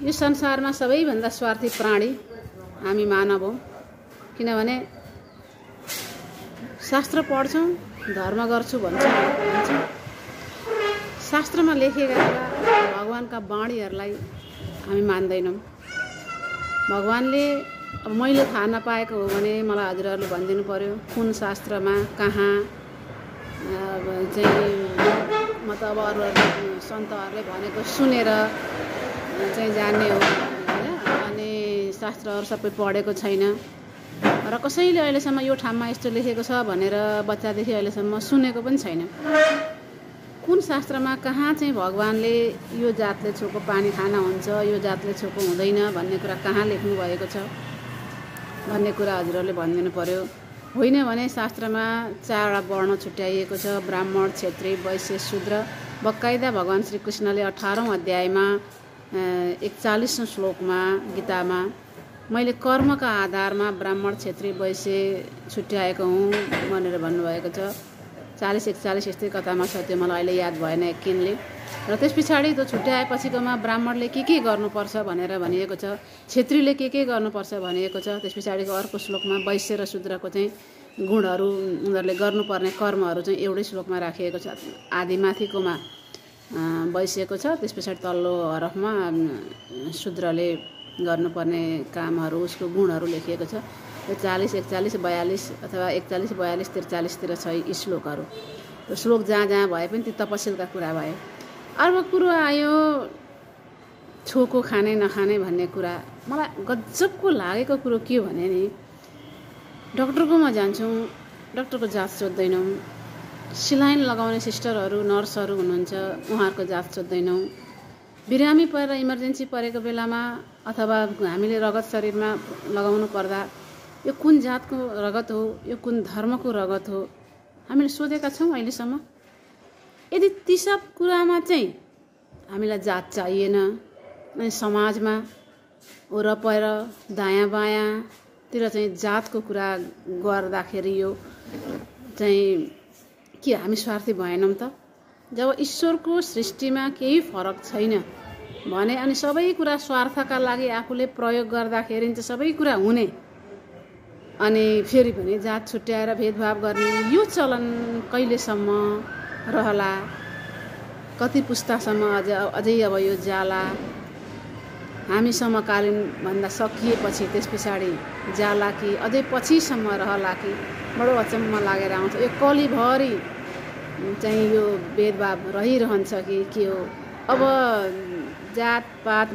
यो संसारमा सबैभन्दा स्वार्थी प्राणी हामी मानव हौं। किनभने शास्त्र पढ्छौं, धर्म गर्छु भन्छौं, शास्त्रमा लेखेका भगवानका वाणीहरूलाई हामी मान्दैनौं। भगवानले अब मैले थाहा नपाएको हो भने मलाई हजुरहरूले भनिदिनु पर्यो कुन शास्त्रमा कहाँ चाहिँ म त अब अरू सन्तहरूले भनेको सुनेर चाहिँ जान्ने हो हैन। अनि शास्त्रहरू सबै पढेको छैन र कसैले अहिलेसम्म यो ठाउँमा यस्तो लेखेको छ भनेर बच्चादेखि अहिलेसम्म सुनेको पनि छैन। कुन शास्त्रमा कहाँ चाहिँ भगवानले यो जातले छोको पानी खाना हुन्छ, यो जातले छोको हुँदैन भन्ने कुरा कहाँ लेख्नु भएको छ भन्ने कुरा हजुरहरूले भनिदिनु पर्यो। होइन भने शास्त्रमा 4 वटा वर्ण छुट्याइएको छ, ब्राह्मण, क्षेत्री, वैश्य, शूद्र। बकाइदा भगवान श्री कृष्णले 18औं अध्यायमा 41औं श्लोकमा गीतामा मैले कर्मका आधारमा ब्राह्मण, क्षेत्री, वैश्य छुट्याएको हुँ भनेर भन्नुभएको छ। 40-41 यस्तै कथामा छ, त्यो मलाई अहिले याद भएन एकिनले। र त्यस पछाडि त्यो छुट्याएपछिकोमा ब्राह्मणले के गर्नुपर्छ भनेर भनिएको छ, क्षेत्रीले के गर्नुपर्छ भनिएको छ। त्यस पछाडिको अर्को श्लोकमा वैश्य र शूद्रको चाहिँ गुणहरू उनीहरूले गर्नुपर्ने कर्महरू चाहिँ एउटै श्लोकमा राखिएको छ। आदि माथिकोमा वैश्यको छ, त्यस पछाडि तल्लो हरफमा शूद्रले गर्नुपर्ने कामहरू उसको गुणहरू लेखिएको छ। यो 40, 41, 42 अथवा 41, 42, 43 तिर छ यी श्लोकहरू। त्यो श्लोक जहाँ भए पनि ती तपस्यलका कुरा भए। अर्को कुरो आयो छोको खाने नखाने भन्ने कुरा। मलाई गजबको लागेको कुरो के भने नि, डाक्टरकोमा जान्छौँ, डाक्टरको जाँच सोध्दैनौँ। सिलाइन लगाउने सिस्टरहरू, नर्सहरू हुनुहुन्छ, उहाँहरूको जाँच सोध्दैनौँ। बिरामी परेर इमर्जेन्सी परेको बेलामा अथवा हामीले रगत शरीरमा लगाउनु पर्दा यो कुन जातको रगत हो, यो कुन धर्मको रगत हो हामीले सोधेका छौँ अहिलेसम्म? यदि ती सब कुरामा चाहिँ हामीलाई जात चाहिएन, अनि समाजमा वरपर दायाँ बायाँतिर चाहिँ जातको कुरा गर्दाखेरि यो चाहिँ के हामी स्वार्थी भएनौँ त? जब ईश्वरको सृष्टिमा केही फरक छैन भने अनि सबै कुरा स्वार्थका लागि आफूले प्रयोग गर्दाखेरि चाहिँ सबै कुरा हुने, अनि फेरि पनि जात छुट्याएर भेदभाव गर्ने यो चलन कहिलेसम्म रहला? कति पुस्तासम्म अझै अब यो जाला? हामी समकालीन भन्दा सकिएपछि त्यस पछाडि जाला कि अझै पछिसम्म रहला कि बडो अचम्म लागेर आउँछ। यो कलिभरि चाहिँ यो भेदभाव रहिरहन्छ कि के हो? अब जातपात